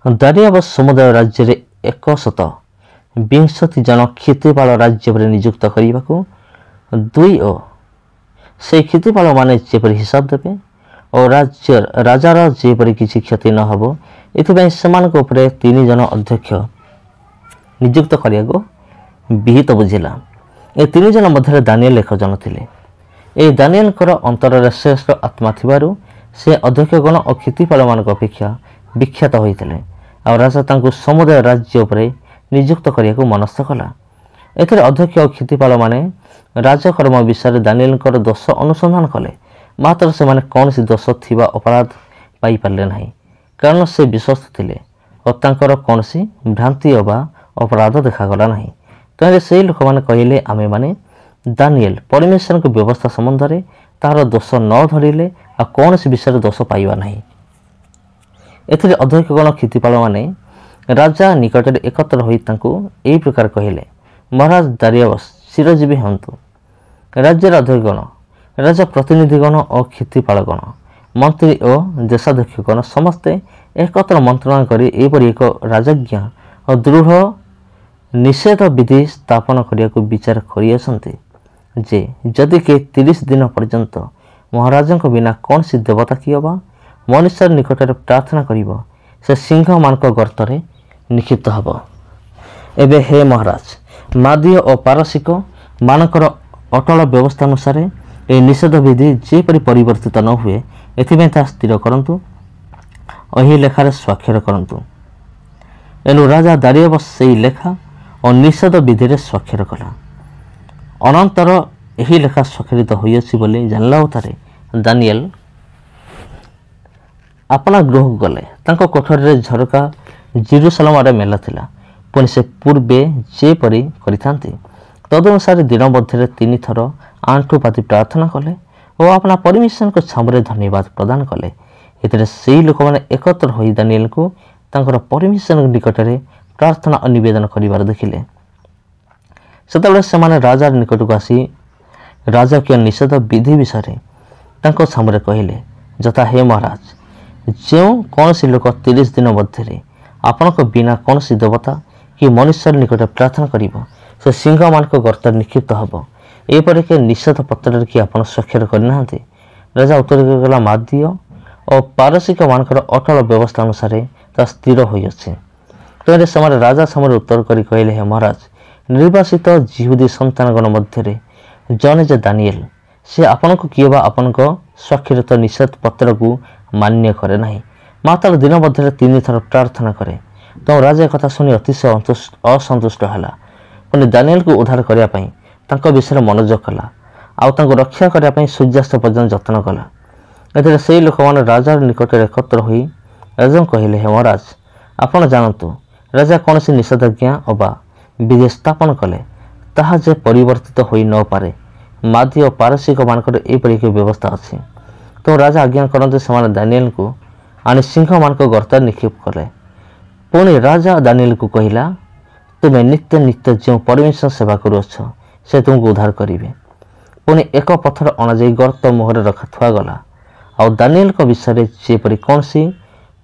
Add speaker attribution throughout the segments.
Speaker 1: ଦାରିଆବସ୍ ସମୁଦାୟ ରାଜ୍ୟରେ 120 ଜଣ କ୍ଷିତିପାଳ ରାଜ୍ୟ ପରେ ନିଯୁକ୍ତ କରିବାକୁ 2 ଓ ସେହି କ୍ଷିତିପାଳମାନେ ଯେପରି ହିସାବ ଦେବେ ଓ ରାଜାର ଯେପରି କିଛି କ୍ଷତି ନ ହେବ ଏଥିପାଇଁ ସେମାନଙ୍କ ଉପରେ 3 ଜଣ ଅଧ୍ୟକ୍ଷ ନିଯୁକ୍ତ କରିବାକୁ ବିହିତ ବୁଝିଲା। ଏ 3 ଜଣ ମଧ୍ୟରେ ଦାନିଏଲ ଏକ ଜଣ ଥିଲେ। ଏହି ଦାନିଏଲଙ୍କର ଅନ୍ତରରେ ଶ୍ରେଷ୍ଠ ଆତ୍ମା ଥିବାରୁ ସେ ଅଧ୍ୟକ୍ଷଗଣ ଓ କ୍ଷିତିପାଳମାନଙ୍କ ଅପେକ୍ଷା ବିଖ୍ୟାତ ହୋଇଥିଲେ। ଆଉ ରାଜା ତାଙ୍କୁ ସମୁଦାୟ ରାଜ୍ୟ ଉପରେ ନିଯୁକ୍ତ କରିବାକୁ ମନସ୍ଥ କଲା। ଏଥିରେ ଅଧ୍ୟକ୍ଷ ଓ କ୍ଷିତିପାଳମାନେ ରାଜକର୍ମ ବିଷୟରେ ଦାନିଏଲଙ୍କର ଦୋଷ ଅନୁସନ୍ଧାନ କଲେ, ମାତ୍ର ସେମାନେ କୌଣସି ଦୋଷ ଥିବା ଅପରାଧ ପାଇପାରିଲେ ନାହିଁ, କାରଣ ସେ ବିଶ୍ୱସ୍ତ ଥିଲେ ଓ ତାଙ୍କର କୌଣସି ଭ୍ରାନ୍ତି ବା ଅପରାଧ ଦେଖାଗଲା ନାହିଁ। ତେଣୁ ସେହି ଲୋକମାନେ କହିଲେ, ଆମେମାନେ ଦାନିଏଲ ପରମେଶ୍ୱରଙ୍କ ବ୍ୟବସ୍ଥା ସମ୍ବନ୍ଧରେ ତାହାର ଦୋଷ ନ ଧରିଲେ ଆଉ କୌଣସି ବିଷୟରେ ଦୋଷ ପାଇବା ନାହିଁ। ଏଥିରେ ଅଧ୍ୟକ୍ଷଗଣ କ୍ଷିତିପାଳମାନେ ରାଜା ନିକଟରେ ଏକତ୍ର ହୋଇ ତାଙ୍କୁ ଏହି ପ୍ରକାର କହିଲେ, ମହାରାଜ ଦାରିଆବସ୍ ଚିରଜୀବୀ ହୁଅନ୍ତୁ। ରାଜ୍ୟର ଅଧ୍ୟକ୍ଷଗଣ, ରାଜା ପ୍ରତିନିଧିଗଣ ଓ କ୍ଷିତିପାଳଗଣ, ମନ୍ତ୍ରୀ ଓ ଦେଶାଧ୍ୟକ୍ଷଗଣ ସମସ୍ତେ ଏକତ୍ର ମନ୍ତ୍ରଣା କରି ଏପରି ଏକ ରାଜଜ୍ଞା ଓ ଦୃଢ଼ ନିଷେଧ ବିଧି ସ୍ଥାପନ କରିବାକୁ ବିଚାର କରିଅଛନ୍ତି ଯେ ଯଦି କିଏ 30 ଦିନ ପର୍ଯ୍ୟନ୍ତ ମହାରାଜାଙ୍କ ବିନା କୌଣସି ଦେବତା କିଏ ବା ମନୁଷ୍ୟ ନିକଟରେ ପ୍ରାର୍ଥନା କରିବ, ସେ ସିଂହମାନଙ୍କ ଗର୍ତ୍ତରେ ନିକ୍ଷିପ୍ତ ହେବ। ଏବେ ହେ ମହାରାଜ, ମାଦୀୟ ଓ ପାରସିକ ମାନଙ୍କର ଅଟଳ ବ୍ୟବସ୍ଥା ଅନୁସାରେ ଏହି ନିଷେଧ ବିଧି ଯେପରି ପରିବର୍ତ୍ତିତ ନ ହୁଏ ଏଥିପାଇଁ ତାହା ସ୍ଥିର କରନ୍ତୁ ଓ ଏହି ଲେଖାରେ ସ୍ୱାକ୍ଷର କରନ୍ତୁ। ଏଣୁ ରାଜା ଦାରିଆବସ୍ ସେହି ଲେଖା ଓ ନିଷେଧ ବିଧିରେ ସ୍ୱାକ୍ଷର କଲା। ଅନନ୍ତର ଏହି ଲେଖା ସ୍ୱାକ୍ଷରିତ ହୋଇଅଛି ବୋଲି ଜାଣିଲା ଅବସ୍ଥାରେ ଦାନିଏଲ ଆପଣା ଗୃହକୁ ଗଲେ। ତାଙ୍କ କୋଠରୀରେ ଝରକା ଜେରୁସାଲେମ ଆଡ଼େ ମେଲା ଥିଲା। ପୁଣି ସେ ପୂର୍ବେ ଯେପରି କରିଥାନ୍ତି ତଦନୁସାରେ ଦିନ ମଧ୍ୟରେ 3 ଥର ଆଣ୍ଠୁ ପାତି ପ୍ରାର୍ଥନା କଲେ ଓ ଆପଣା ପରମେଶ୍ୱରଙ୍କ ଛାମୁରେ ଧନ୍ୟବାଦ ପ୍ରଦାନ କଲେ। ଏଥିରେ ସେହି ଲୋକମାନେ ଏକତ୍ର ହୋଇ ଦାନିଏଲଙ୍କୁ ତାଙ୍କର ପରମେଶ୍ୱରଙ୍କ ନିକଟରେ ପ୍ରାର୍ଥନା ଓ ନିବେଦନ କରିବାର ଦେଖିଲେ। ସେତେବେଳେ ସେମାନେ ରାଜାର ନିକଟକୁ ଆସି ରାଜକୀୟ ନିଷେଧ ବିଧି ବିଷୟରେ ତାଙ୍କ ଛାମୁରେ କହିଲେ, ଯଥା, ହେ ମହାରାଜ, ଯେଉଁ କୌଣସି ଲୋକ 30 ଦିନ ମଧ୍ୟରେ ଆପଣଙ୍କ ବିନା କୌଣସି ଦେବତା କି ମନୁଷ୍ୟ ନିକଟରେ ପ୍ରାର୍ଥନା କରିବ, ସେ ସିଂହମାନଙ୍କ ଗର୍ତ୍ତରେ ନିକ୍ଷିପ୍ତ ହେବ। ଏପରିକି ନିଷେଧ ପତ୍ରରେ କି ଆପଣ ସ୍ୱାକ୍ଷର କରିନାହାନ୍ତି? ରାଜା ଉତ୍ତର କଲା, ମାଦୀୟ ଓ ପାରସିକମାନଙ୍କର ଅଟଳ ବ୍ୟବସ୍ଥା ଅନୁସାରେ ତାହା ସ୍ଥିର ହୋଇଅଛି। ତେଣୁ ସେମାନେ ରାଜା ସାମରେ ଉତ୍ତର କରି କହିଲେ, ହେ ମହାରାଜ, ନିର୍ବାସିତ ଯିହୁଦୀ ସନ୍ତାନଗଣ ମଧ୍ୟରେ ଜଣେ ଯେ ଦାନିଏଲ, ସେ ଆପଣଙ୍କୁ କିଏ ବା ଆପଣଙ୍କ ସ୍ୱାକ୍ଷରିତ ନିଷେଧ ପତ୍ରକୁ ମାନ୍ୟ କରେ ନାହିଁ, ମାତ୍ର ଦିନ ମଧ୍ୟରେ 3 ଥର ପ୍ରାର୍ଥନା କରେ। ତେଣୁ ରାଜା କଥା ଶୁଣି ଅତିଶୟ ଅସନ୍ତୁଷ୍ଟ ହେଲା। ପୁଣି ଦାନିଏଲକୁ ଉଦ୍ଧାର କରିବା ପାଇଁ ତାଙ୍କ ବିଷୟରେ ମନୋଯୋଗ କଲା ଆଉ ତାଙ୍କୁ ରକ୍ଷା କରିବା ପାଇଁ ସୂର୍ଯ୍ୟାସ୍ତ ପର୍ଯ୍ୟନ୍ତ ଯତ୍ନ କଲା। ଏଥିରେ ସେହି ଲୋକମାନେ ରାଜାର ନିକଟରେ ଏକତ୍ର ହୋଇ ରାଜାଙ୍କୁ କହିଲେ, ହେ ମହାରାଜ, ଆପଣ ଜାଣନ୍ତୁ, ରାଜା କୌଣସି ନିଷେଧାଜ୍ଞା ଅବା ବିଧି ସ୍ଥାପନ କଲେ ତାହା ଯେ ପରିବର୍ତ୍ତିତ ହୋଇ ନପାରେ। ମାଦୀ ଓ ପାରସିକମାନଙ୍କର ଏପରି ଏକ ବ୍ୟବସ୍ଥା ଅଛି। ତେଣୁ ରାଜା ଆଜ୍ଞା କରନ୍ତି ସେମାନେ ଦାନିଏଲଙ୍କୁ ଆଣି ସିଂହମାନଙ୍କ ଗର୍ତ୍ତରେ ନିକ୍ଷେପ କଲେ। ପୁଣି ରାଜା ଦାନିଏଲକୁ କହିଲା, ତୁମେ ନିତ୍ୟ ନିତ୍ୟ ଯେଉଁ ପରମେଶ୍ୱର ସେବା କରୁଅଛ ସେ ତୁମକୁ ଉଦ୍ଧାର କରିବେ। ପୁଣି ଏକ ପଥର ଅଣାଯାଇ ଗର୍ତ୍ତ ମୁହଁରେ ଥୁଆଗଲା। ଆଉ ଦାନିଏଲଙ୍କ ବିଷୟରେ ଯେପରି କୌଣସି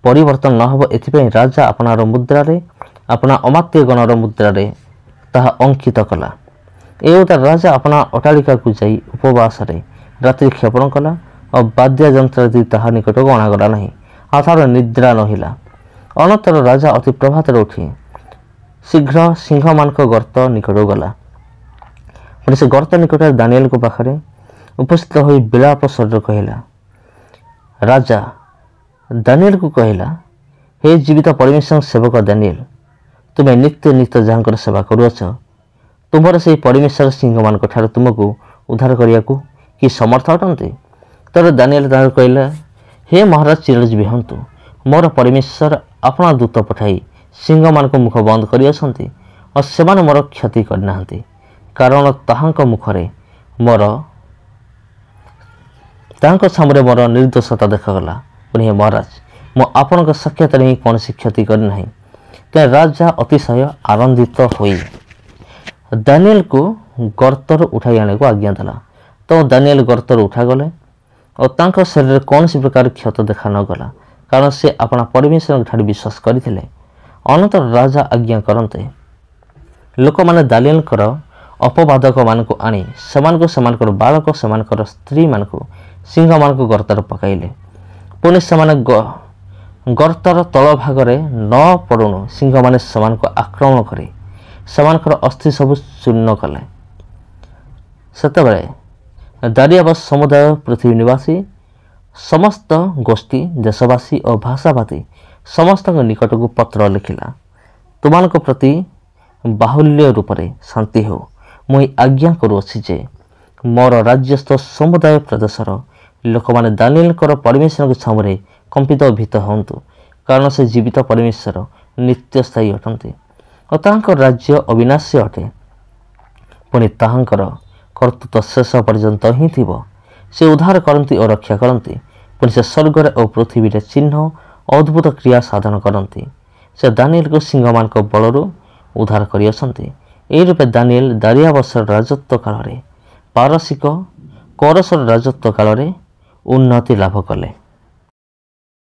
Speaker 1: ପରିବର୍ତ୍ତନ ନ ହେବ ଏଥିପାଇଁ ରାଜା ଆପଣାର ମୁଦ୍ରାରେ, ଆପଣା ଅମାତ୍ୟଗଣର ମୁଦ୍ରାରେ ତାହା ଅଙ୍କିତ କଲା। ଏ ଉତ୍ତାରେ ରାଜା ଆପଣା ଅଟ୍ଟାଳିକାକୁ ଯାଇ ଉପବାସରେ ରାତ୍ରି କ୍ଷେପଣ କଲା ଓ ବାଦ୍ୟଯନ୍ତ୍ରାଦି ତାହା ନିକଟକୁ ଅଣାଗଲା ନାହିଁ, ଆଉ ତାହାର ନିଦ୍ରା ନହିଲା। ଅନନ୍ତର ରାଜା ଅତି ପ୍ରଭାତରେ ଉଠି ଶୀଘ୍ର ସିଂହମାନଙ୍କ ଗର୍ତ୍ତ ନିକଟକୁ ଗଲା। ପୁଣି ସେ ଗର୍ତ୍ତ ନିକଟରେ ଦାନିଏଲଙ୍କ ପାଖରେ ଉପସ୍ଥିତ ହୋଇ ବିଳାପ ସ୍ୱରରେ କହିଲା। ରାଜା ଦାନିଏଲକୁ କହିଲା, ହେ ଜୀବିତ ପରମେଶ୍ୱର ସେବକ ଦାନିଏଲ, ତୁମେ ନିତ୍ୟ ନିତ୍ୟ ଯାହାଙ୍କର ସେବା କରୁଅଛ, ତୁମର ସେହି ପରମେଶ୍ୱର ସିଂହମାନଙ୍କ ଠାରୁ ତୁମକୁ ଉଦ୍ଧାର କରିବାକୁ କି ସମର୍ଥ ଅଟନ୍ତି? ତେବେ ଦାନିଏଲ ତାହାକୁ କହିଲା, ହେ ମହାରାଜ, ଚିରଜୀବୀ ହୁଅନ୍ତୁ। ମୋର ପରମେଶ୍ୱର ଆପଣା ଦୂତ ପଠାଇ ସିଂହମାନଙ୍କ ମୁଖ ବନ୍ଦ କରିଅଛନ୍ତି ଓ ସେମାନେ ମୋର କ୍ଷତି କରିନାହାନ୍ତି, କାରଣ ତାହାଙ୍କ ସାମୁରେ ମୋର ନିର୍ଦ୍ଦୋଷତା ଦେଖାଗଲା। ପୁଣି ହେ ମହାରାଜ, ମୁଁ ଆପଣଙ୍କ ସାକ୍ଷାତରେ ହିଁ କୌଣସି କ୍ଷତି କରିନାହିଁ। ତେଣୁ ରାଜା ଅତିଶୟ ଆନନ୍ଦିତ ହୋଇ ଦାନିଏଲକୁ ଗର୍ତ୍ତରୁ ଉଠାଇ ଆଣିବାକୁ ଆଜ୍ଞା ଦେଲା। ତେଣୁ ଦାନିଏଲ ଗର୍ତ୍ତରୁ ଉଠାଗଲେ ଓ ତାଙ୍କ ଶରୀରରେ କୌଣସି ପ୍ରକାର କ୍ଷତ ଦେଖା ନଗଲା। କାରଣ ସେ ଆପଣା ପରମେଶ୍ୱରଙ୍କଠାରେ ବିଶ୍ୱାସ କରିଥିଲେ। ଅନନ୍ତର ରାଜା ଆଜ୍ଞା କରନ୍ତେ ଲୋକମାନେ ଦାନିଏଲଙ୍କର ଅପବାଦକମାନଙ୍କୁ ଆଣି ସେମାନଙ୍କୁ ସେମାନଙ୍କର ବାଳକ ସେମାନଙ୍କର ସ୍ତ୍ରୀମାନଙ୍କୁ ସିଂହମାନଙ୍କ ଗର୍ତ୍ତରେ ପକାଇଲେ। ପୁଣି ସେମାନେ ଗର୍ତ୍ତର ତଳ ଭାଗରେ ନ ପଡ଼ୁଣୁ ସିଂହମାନେ ସେମାନଙ୍କୁ ଆକ୍ରମଣ କରି ସେମାନଙ୍କର ଅସ୍ଥି ସବୁ ଚୂର୍ଣ୍ଣ କଲେ। ସେତେବେଳେ ଦାରିଆବସ୍ ସମୁଦାୟ ପୃଥିବୀ ନିବାସୀ ସମସ୍ତ ଗୋଷ୍ଠୀ ଦେଶବାସୀ ଓ ଭାଷାବାଦୀ ସମସ୍ତଙ୍କ ନିକଟକୁ ପତ୍ର ଲେଖିଲା, ତୁମାନଙ୍କ ପ୍ରତି ବାହୁଲ୍ୟ ରୂପରେ ଶାନ୍ତି ହେଉ। ମୁଁ ଆଜ୍ଞା କରୁଅଛି ଯେ ମୋର ରାଜ୍ୟସ୍ଥ ସମୁଦାୟ ପ୍ରଦେଶର ଲୋକମାନେ ଦାନିଏଲଙ୍କର ପରମେଶ୍ୱରଙ୍କ ଛାମୁରେ କମ୍ପିତ ଭୀତ ହୁଅନ୍ତୁ, କାରଣ ସେ ଜୀବିତ ପରମେଶ୍ୱର ନିତ୍ୟସ୍ଥାୟୀ ଅଟନ୍ତି ଓ ତାହାଙ୍କ ରାଜ୍ୟ ଅବିନାଶୀ ଅଟେ। ପୁଣି ତାହାଙ୍କର କର୍ତ୍ତୃତ୍ୱ ଶେଷ ପର୍ଯ୍ୟନ୍ତ ହିଁ ଥିବ। ସେ ଉଦ୍ଧାର କରନ୍ତି ଓ ରକ୍ଷା କରନ୍ତି। ପୁଣି ସେ ସ୍ୱର୍ଗରେ ଓ ପୃଥିବୀରେ ଚିହ୍ନ ଅଦ୍ଭୁତ କ୍ରିୟା ସାଧନ କରନ୍ତି। ସେ ଦାନିଏଲକୁ ସିଂହମାନଙ୍କ ବଳରୁ ଉଦ୍ଧାର କରିଅଛନ୍ତି। ଏହି ରୂପେ ଦାନିଏଲ ଦାରିଆବସର ରାଜତ୍ୱ କାଳରେ ପାରସିକ କୋରସର ରାଜତ୍ୱ କାଳରେ ଉନ୍ନତି ଲାଭ କଲେ।